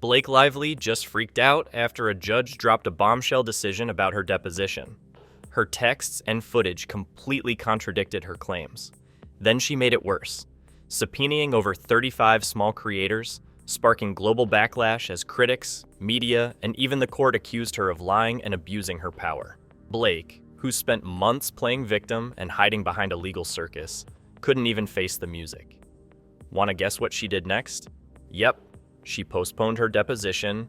Blake Lively just freaked out after a judge dropped a bombshell decision about her deposition. Her texts and footage completely contradicted her claims. Then she made it worse, subpoenaing over 35 small creators, sparking global backlash as critics, media, and even the court accused her of lying and abusing her power. Blake, who spent months playing victim and hiding behind a legal circus, couldn't even face the music. Want to guess what she did next? Yep, she postponed her deposition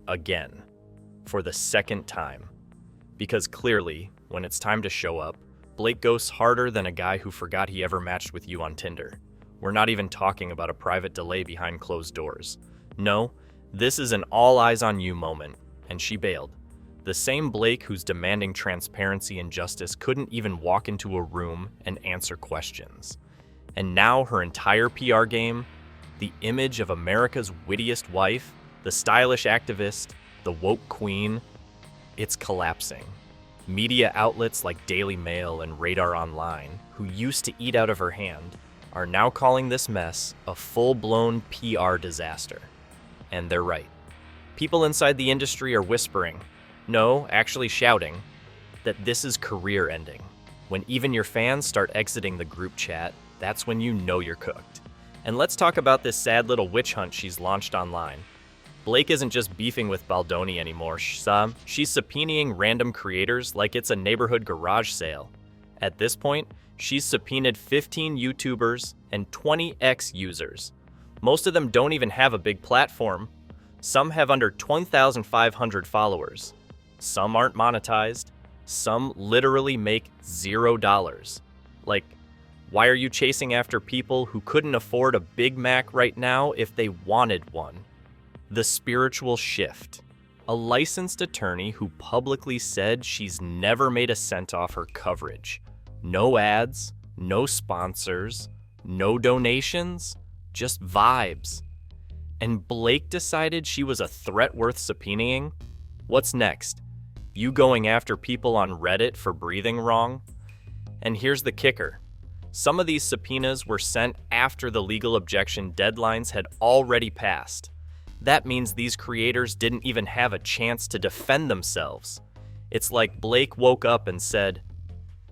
again, for the second time. Because clearly, when it's time to show up, Blake ghosts harder than a guy who forgot he ever matched with you on Tinder. We're not even talking about a private delay behind closed doors. No, this is an all eyes on you moment, and she bailed. The same Blake who's demanding transparency and justice couldn't even walk into a room and answer questions. And now her entire PR game, the image of America's wittiest wife, the stylish activist, the woke queen, it's collapsing. Media outlets like Daily Mail and Radar Online, who used to eat out of her hand, are now calling this mess a full-blown PR disaster. And they're right. People inside the industry are whispering, no, actually shouting, that this is career-ending. When even your fans start exiting the group chat, that's when you know you're cooked. And let's talk about this sad little witch hunt she's launched online. Blake isn't just beefing with Baldoni anymore, she's subpoenaing random creators like it's a neighborhood garage sale. At this point, she's subpoenaed 15 YouTubers and 20 X users. Most of them don't even have a big platform. Some have under 20,500 followers. Some aren't monetized. Some literally make $0. Like, why are you chasing after people who couldn't afford a Big Mac right now if they wanted one? The spiritual shift. A licensed attorney who publicly said she's never made a cent off her coverage. No ads, no sponsors, no donations, just vibes. And Blake decided she was a threat worth subpoenaing? What's next? You going after people on Reddit for breathing wrong? And here's the kicker. Some of these subpoenas were sent after the legal objection deadlines had already passed. That means these creators didn't even have a chance to defend themselves. It's like Blake woke up and said,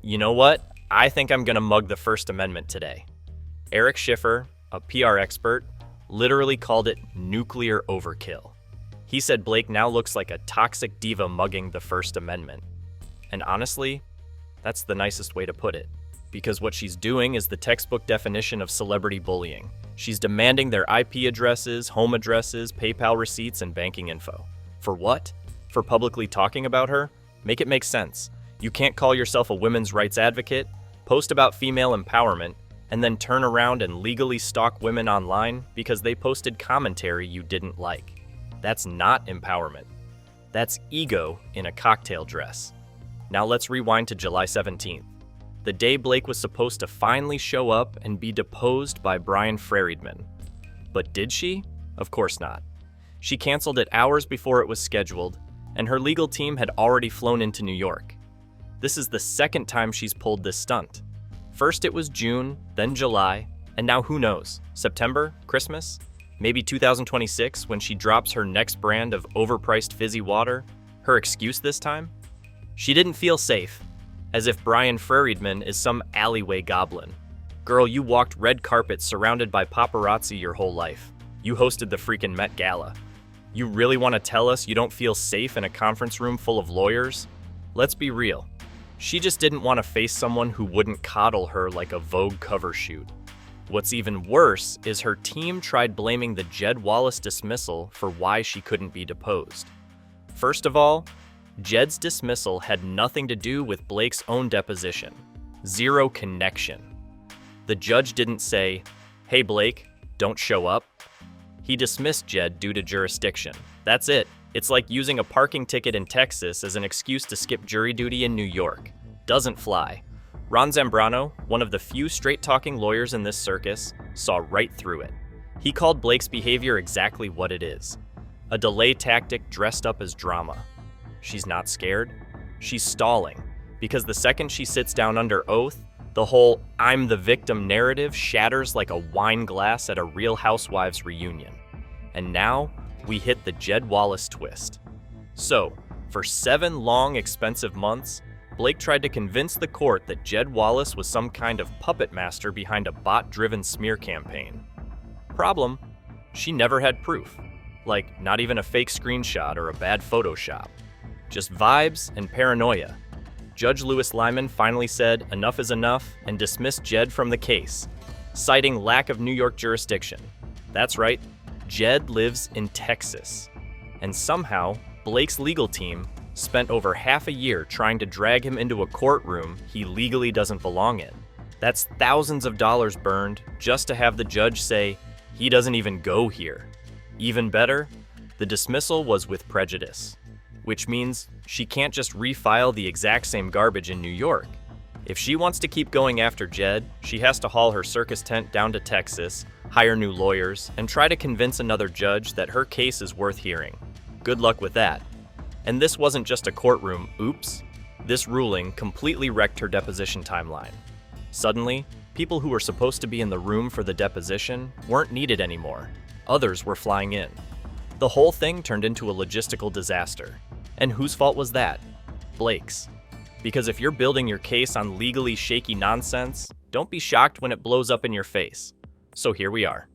you know what? I think I'm gonna mug the First Amendment today. Eric Schiffer, a PR expert, literally called it nuclear overkill. He said Blake now looks like a toxic diva mugging the First Amendment. And honestly, that's the nicest way to put it. Because what she's doing is the textbook definition of celebrity bullying. She's demanding their IP addresses, home addresses, PayPal receipts, and banking info. For what? For publicly talking about her? Make it make sense. You can't call yourself a women's rights advocate, post about female empowerment, and then turn around and legally stalk women online because they posted commentary you didn't like. That's not empowerment. That's ego in a cocktail dress. Now let's rewind to July 17th. The day Blake was supposed to finally show up and be deposed by Brian Freriedman. But did she? Of course not. She canceled it hours before it was scheduled, and her legal team had already flown into New York. This is the second time she's pulled this stunt. First it was June, then July, and now who knows? September? Christmas? Maybe 2026 when she drops her next brand of overpriced fizzy water? Her excuse this time? She didn't feel safe. As if Brian Freriedman is some alleyway goblin. Girl, you walked red carpet surrounded by paparazzi your whole life. You hosted the freaking Met Gala. You really want to tell us you don't feel safe in a conference room full of lawyers? Let's be real. She just didn't want to face someone who wouldn't coddle her like a Vogue cover shoot. What's even worse is her team tried blaming the Jed Wallace dismissal for why she couldn't be deposed. First of all, Jed's dismissal had nothing to do with Blake's own deposition. Zero connection. The judge didn't say, hey Blake, don't show up. He dismissed Jed due to jurisdiction. That's it. It's like using a parking ticket in Texas as an excuse to skip jury duty in New York. Doesn't fly. Ron Zambrano, one of the few straight-talking lawyers in this circus, saw right through it. He called Blake's behavior exactly what it is. A delay tactic dressed up as drama. She's not scared. She's stalling, because the second she sits down under oath, the whole "I'm the victim" narrative shatters like a wine glass at a Real Housewives reunion. And now, we hit the Jed Wallace twist. So, for 7 long, expensive months, Blake tried to convince the court that Jed Wallace was some kind of puppet master behind a bot-driven smear campaign. Problem: she never had proof. Like, not even a fake screenshot or a bad Photoshop. Just vibes and paranoia. Judge Lewis Lyman finally said enough is enough and dismissed Jed from the case, citing lack of New York jurisdiction. That's right, Jed lives in Texas. And somehow, Blake's legal team spent over half a year trying to drag him into a courtroom he legally doesn't belong in. That's thousands of dollars burned just to have the judge say, he doesn't even go here. Even better, the dismissal was with prejudice, which means she can't just refile the exact same garbage in New York. If she wants to keep going after Jed, she has to haul her circus tent down to Texas, hire new lawyers, and try to convince another judge that her case is worth hearing. Good luck with that. And this wasn't just a courtroom oops. This ruling completely wrecked her deposition timeline. Suddenly, people who were supposed to be in the room for the deposition weren't needed anymore. Others were flying in. The whole thing turned into a logistical disaster. And whose fault was that? Blake's. Because if you're building your case on legally shaky nonsense, don't be shocked when it blows up in your face. So here we are.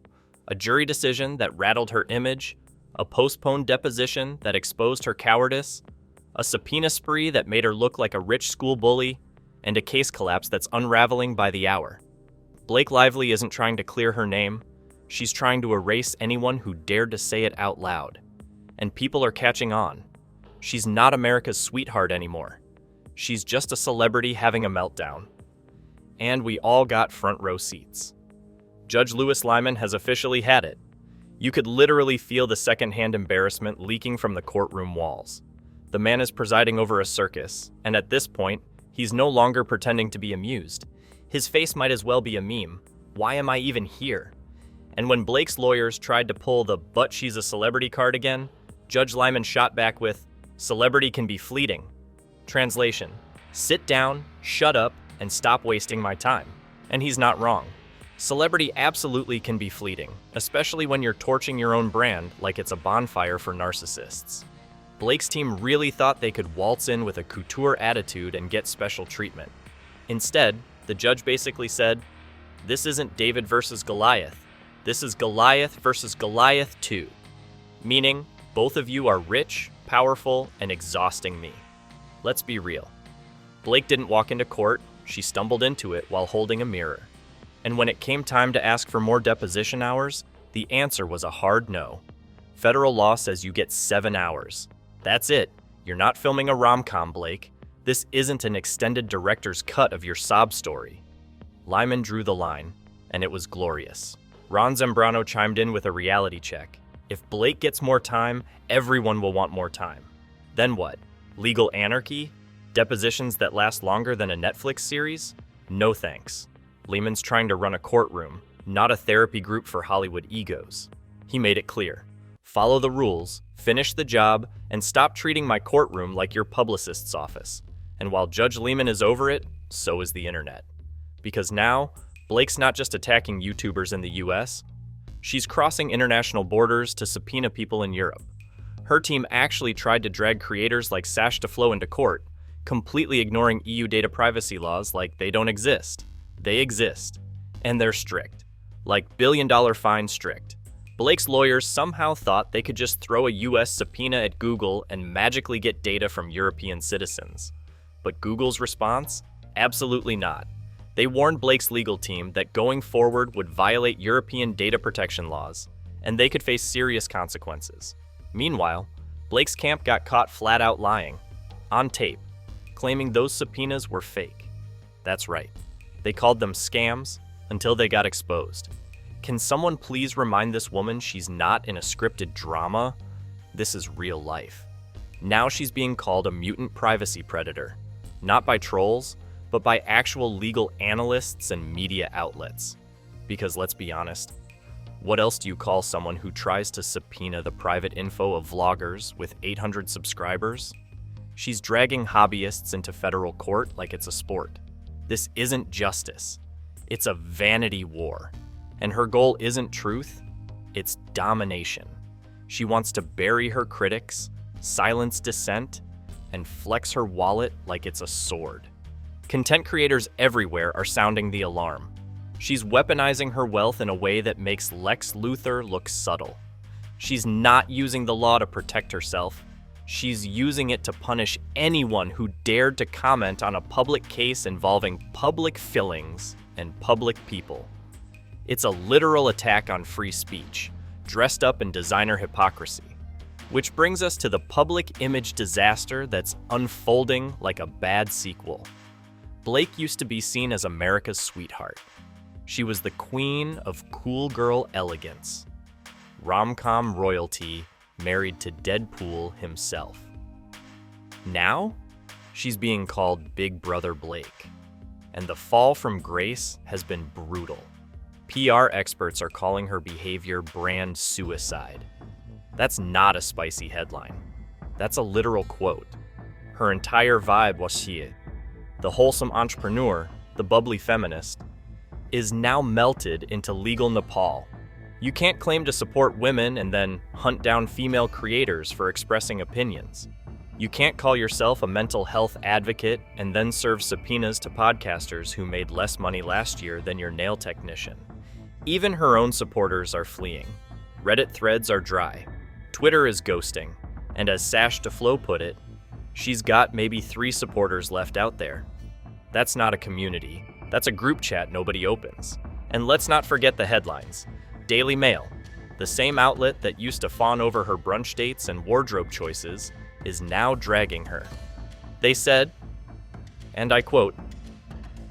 A jury decision that rattled her image, a postponed deposition that exposed her cowardice, a subpoena spree that made her look like a rich school bully, and a case collapse that's unraveling by the hour. Blake Lively isn't trying to clear her name. She's trying to erase anyone who dared to say it out loud. And people are catching on. She's not America's sweetheart anymore. She's just a celebrity having a meltdown. And we all got front row seats. Judge Lewis Lyman has officially had it. You could literally feel the secondhand embarrassment leaking from the courtroom walls. The man is presiding over a circus, and at this point, he's no longer pretending to be amused. His face might as well be a meme. Why am I even here? And when Blake's lawyers tried to pull the "but she's a celebrity" card again, Judge Lyman shot back with, "Celebrity can be fleeting." Translation: sit down, shut up, and stop wasting my time. And he's not wrong. Celebrity absolutely can be fleeting, especially when you're torching your own brand like it's a bonfire for narcissists. Blake's team really thought they could waltz in with a couture attitude and get special treatment. Instead, the judge basically said, "This isn't David versus Goliath. This is Goliath versus Goliath 2. Meaning, both of you are rich, powerful, and exhausting me." Let's be real. Blake didn't walk into court, she stumbled into it while holding a mirror. And when it came time to ask for more deposition hours, the answer was a hard no. Federal law says you get 7 hours. That's it. You're not filming a rom-com, Blake. This isn't an extended director's cut of your sob story. Lyman drew the line, and it was glorious. Ron Zambrano chimed in with a reality check. If Blake gets more time, everyone will want more time. Then what? Legal anarchy? Depositions that last longer than a Netflix series? No thanks. Lehman's trying to run a courtroom, not a therapy group for Hollywood egos. He made it clear. Follow the rules, finish the job, and stop treating my courtroom like your publicist's office. And while Judge Lehman is over it, so is the internet. Because now, Blake's not just attacking YouTubers in the US, she's crossing international borders to subpoena people in Europe. Her team actually tried to drag creators like Sash Deflo into court, completely ignoring EU data privacy laws like they don't exist. They exist, and they're strict. Like billion-dollar fine strict. Blake's lawyers somehow thought they could just throw a US subpoena at Google and magically get data from European citizens. But Google's response? Absolutely not. They warned Blake's legal team that going forward would violate European data protection laws, and they could face serious consequences. Meanwhile, Blake's camp got caught flat out lying, on tape, claiming those subpoenas were fake. That's right. They called them scams until they got exposed. Can someone please remind this woman she's not in a scripted drama? This is real life. Now she's being called a mutant privacy predator, not by trolls, but by actual legal analysts and media outlets. Because let's be honest, what else do you call someone who tries to subpoena the private info of vloggers with 800 subscribers? She's dragging hobbyists into federal court like it's a sport. This isn't justice. It's a vanity war. And her goal isn't truth, it's domination. She wants to bury her critics, silence dissent, and flex her wallet like it's a sword. Content creators everywhere are sounding the alarm. She's weaponizing her wealth in a way that makes Lex Luthor look subtle. She's not using the law to protect herself. She's using it to punish anyone who dared to comment on a public case involving public fillings and public people. It's a literal attack on free speech, dressed up in designer hypocrisy. Which brings us to the public image disaster that's unfolding like a bad sequel. Blake used to be seen as America's sweetheart. She was the queen of cool girl elegance. Rom-com royalty married to Deadpool himself. Now, she's being called Big Brother Blake. And the fall from grace has been brutal. PR experts are calling her behavior brand suicide. That's not a spicy headline. That's a literal quote. Her entire vibe was shit. The wholesome entrepreneur, the bubbly feminist, is now melted into legal Nepal. You can't claim to support women and then hunt down female creators for expressing opinions. You can't call yourself a mental health advocate and then serve subpoenas to podcasters who made less money last year than your nail technician. Even her own supporters are fleeing. Reddit threads are dry. Twitter is ghosting. And as Sash DeFlo put it, she's got maybe 3 supporters left out there. That's not a community. That's a group chat nobody opens. And let's not forget the headlines. Daily Mail, the same outlet that used to fawn over her brunch dates and wardrobe choices, is now dragging her. They said, and I quote,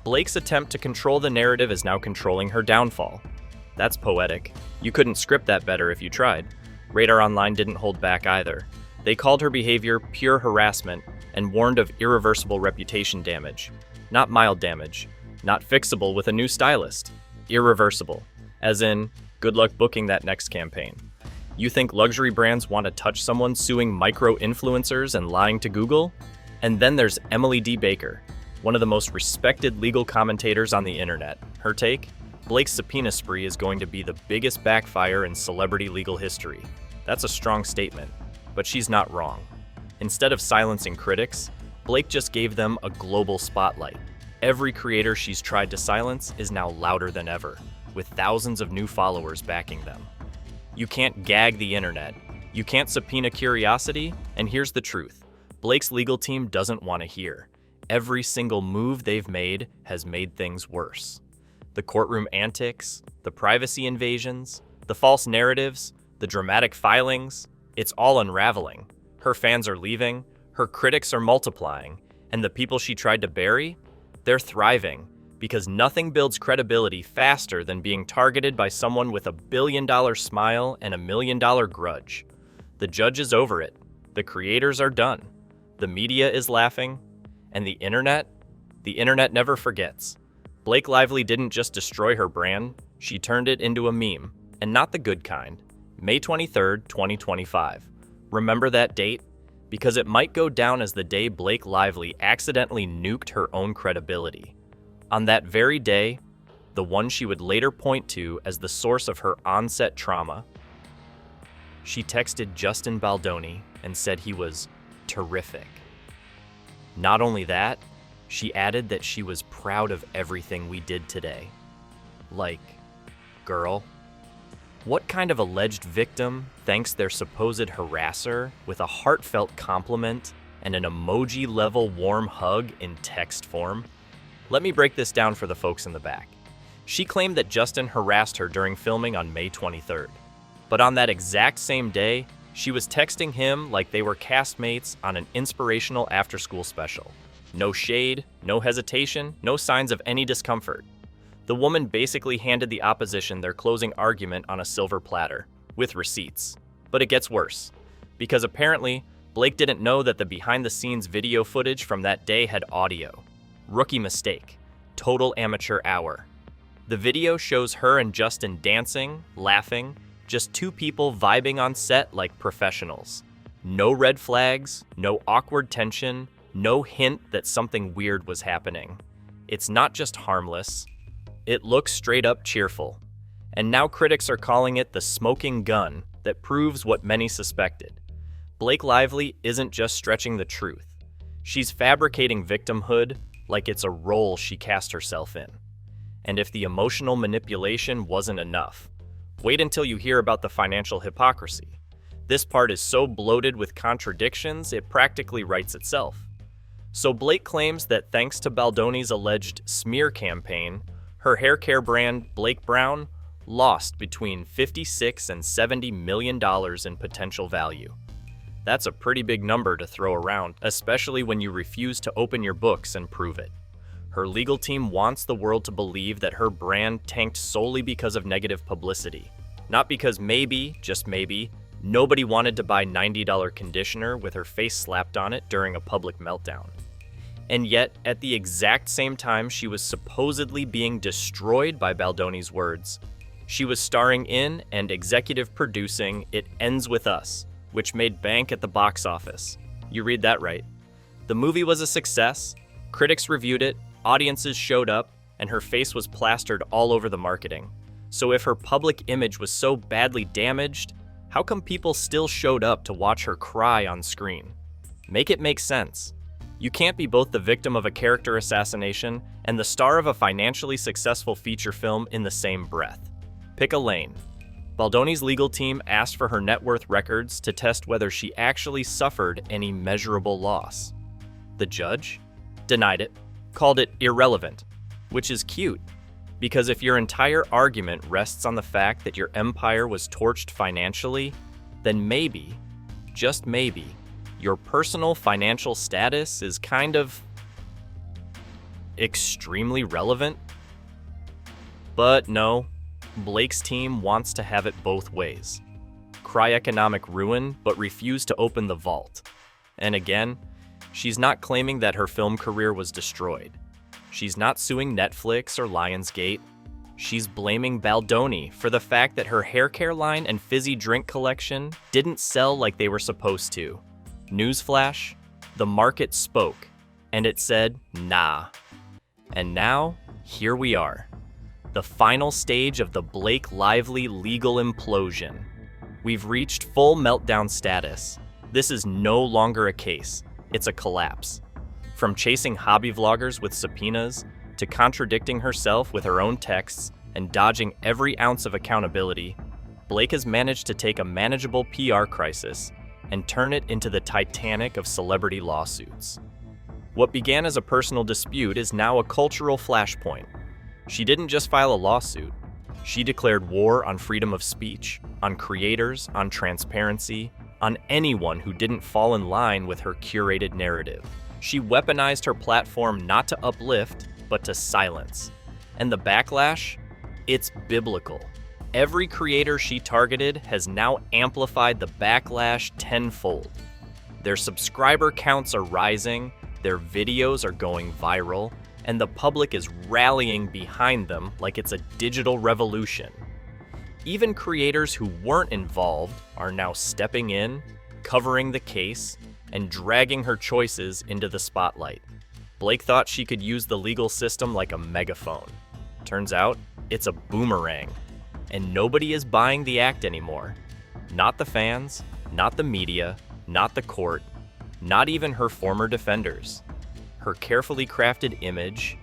"Blake's attempt to control the narrative is now controlling her downfall." That's poetic. You couldn't script that better if you tried. Radar Online didn't hold back either. They called her behavior pure harassment and warned of irreversible reputation damage. Not mild damage. Not fixable with a new stylist. Irreversible. As in, good luck booking that next campaign. You think luxury brands want to touch someone suing micro-influencers and lying to Google? And then there's Emily D. Baker, one of the most respected legal commentators on the internet. Her take? Blake's subpoena spree is going to be the biggest backfire in celebrity legal history. That's a strong statement, but she's not wrong. Instead of silencing critics, Blake just gave them a global spotlight. Every creator she's tried to silence is now louder than ever, with thousands of new followers backing them. You can't gag the internet. You can't subpoena curiosity, and here's the truth. Blake's legal team doesn't want to hear. Every single move they've made has made things worse. The courtroom antics, the privacy invasions, the false narratives, the dramatic filings, it's all unraveling. Her fans are leaving, her critics are multiplying, and the people she tried to bury, they're thriving, because nothing builds credibility faster than being targeted by someone with $1 billion smile and $1 million grudge. The judge is over it. The creators are done. The media is laughing. And the internet never forgets. Blake Lively didn't just destroy her brand, she turned it into a meme, and not the good kind. May 23rd, 2025. Remember that date? Because it might go down as the day Blake Lively accidentally nuked her own credibility. On that very day, the one she would later point to as the source of her onset trauma, she texted Justin Baldoni and said he was terrific. Not only that, she added that she was proud of everything we did today. Like, girl, what kind of alleged victim thanks their supposed harasser with a heartfelt compliment and an emoji-level warm hug in text form? Let me break this down for the folks in the back. She claimed that Justin harassed her during filming on May 23rd. But on that exact same day, she was texting him like they were castmates on an inspirational after-school special. No shade, no hesitation, no signs of any discomfort. The woman basically handed the opposition their closing argument on a silver platter, with receipts. But it gets worse, because apparently, Blake didn't know that the behind-the-scenes video footage from that day had audio. Rookie mistake. Total amateur hour. The video shows her and Justin dancing, laughing, just 2 people vibing on set like professionals. No red flags, no awkward tension, no hint that something weird was happening. It's not just harmless, it looks straight up cheerful. And now critics are calling it the smoking gun that proves what many suspected. Blake Lively isn't just stretching the truth. She's fabricating victimhood like it's a role she cast herself in. And if the emotional manipulation wasn't enough, wait until you hear about the financial hypocrisy. This part is so bloated with contradictions, it practically writes itself. So Blake claims that thanks to Baldoni's alleged smear campaign, her hair care brand, Blake Brown, lost between $56 and $70 million in potential value. That's a pretty big number to throw around, especially when you refuse to open your books and prove it. Her legal team wants the world to believe that her brand tanked solely because of negative publicity. Not because maybe, just maybe, nobody wanted to buy $90 conditioner with her face slapped on it during a public meltdown. And yet, at the exact same time she was supposedly being destroyed by Baldoni's words, she was starring in and executive producing It Ends With Us, which made bank at the box office. You read that right. The movie was a success, critics reviewed it, audiences showed up, and her face was plastered all over the marketing. So if her public image was so badly damaged, how come people still showed up to watch her cry on screen? Make it make sense. You can't be both the victim of a character assassination and the star of a financially successful feature film in the same breath. Pick a lane. Baldoni's legal team asked for her net worth records to test whether she actually suffered any measurable loss. The judge denied it, called it irrelevant, which is cute, because if your entire argument rests on the fact that your empire was torched financially, then maybe, just maybe, your personal financial status is kind of extremely relevant. But no, Blake's team wants to have it both ways. Cry economic ruin, but refuse to open the vault. And again, she's not claiming that her film career was destroyed. She's not suing Netflix or Lionsgate. She's blaming Baldoni for the fact that her hair care line and fizzy drink collection didn't sell like they were supposed to. Newsflash, the market spoke, and it said, nah. And now, here we are. The final stage of the Blake Lively legal implosion. We've reached full meltdown status. This is no longer a case, it's a collapse. From chasing hobby vloggers with subpoenas, to contradicting herself with her own texts, and dodging every ounce of accountability, Blake has managed to take a manageable PR crisis and turn it into the Titanic of celebrity lawsuits. What began as a personal dispute is now a cultural flashpoint. She didn't just file a lawsuit. She declared war on freedom of speech, on creators, on transparency, on anyone who didn't fall in line with her curated narrative. She weaponized her platform not to uplift, but to silence. And the backlash? It's biblical. Every creator she targeted has now amplified the backlash tenfold. Their subscriber counts are rising, their videos are going viral, and the public is rallying behind them like it's a digital revolution. Even creators who weren't involved are now stepping in, covering the case, and dragging her choices into the spotlight. Blake thought she could use the legal system like a megaphone. Turns out, it's a boomerang. And nobody is buying the act anymore. Not the fans, not the media, not the court, not even her former defenders. Her carefully crafted image,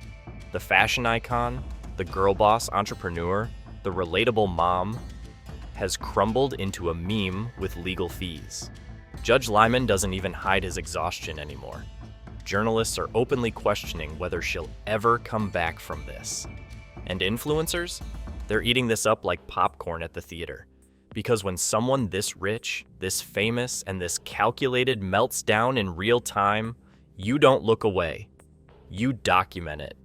the fashion icon, the girl boss entrepreneur, the relatable mom, has crumbled into a meme with legal fees. Judge Lyman doesn't even hide his exhaustion anymore. Journalists are openly questioning whether she'll ever come back from this. And influencers? They're eating this up like popcorn at the theater. Because when someone this rich, this famous, and this calculated melts down in real time, you don't look away. You document it.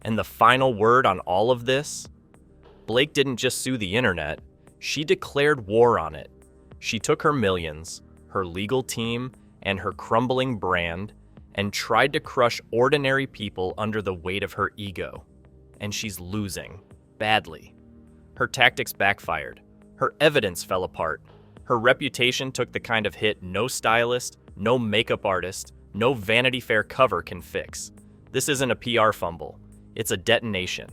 And the final word on all of this? Blake didn't just sue the internet, she declared war on it. She took her millions, her legal team, and her crumbling brand, and tried to crush ordinary people under the weight of her ego. And she's losing, badly. Her tactics backfired. Her evidence fell apart. Her reputation took the kind of hit no stylist, no makeup artist, no Vanity Fair cover can fix. This isn't a PR fumble. It's a detonation.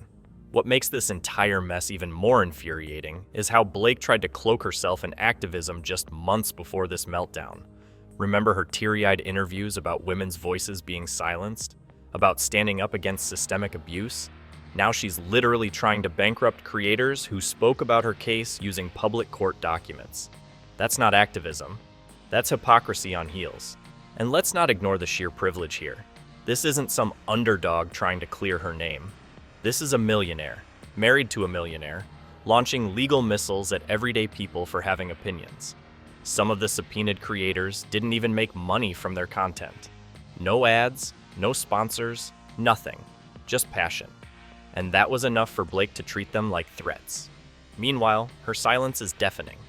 What makes this entire mess even more infuriating is how Blake tried to cloak herself in activism just months before this meltdown. Remember her teary-eyed interviews about women's voices being silenced? About standing up against systemic abuse? Now she's literally trying to bankrupt creators who spoke about her case using public court documents. That's not activism. That's hypocrisy on heels. And let's not ignore the sheer privilege here. This isn't some underdog trying to clear her name. This is a millionaire, married to a millionaire, launching legal missiles at everyday people for having opinions. Some of the subpoenaed creators didn't even make money from their content. No ads, no sponsors, nothing, just passion. And that was enough for Blake to treat them like threats. Meanwhile, her silence is deafening.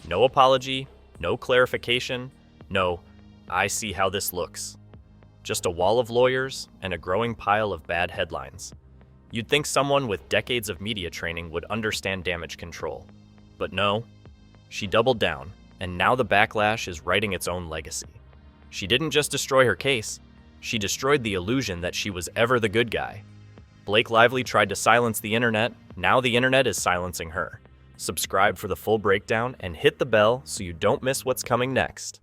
No apology, no clarification, no, I see how this looks. Just a wall of lawyers and a growing pile of bad headlines. You'd think someone with decades of media training would understand damage control. But no, she doubled down, and now the backlash is writing its own legacy. She didn't just destroy her case, she destroyed the illusion that she was ever the good guy. Blake Lively tried to silence the internet, now the internet is silencing her. Subscribe for the full breakdown and hit the bell so you don't miss what's coming next.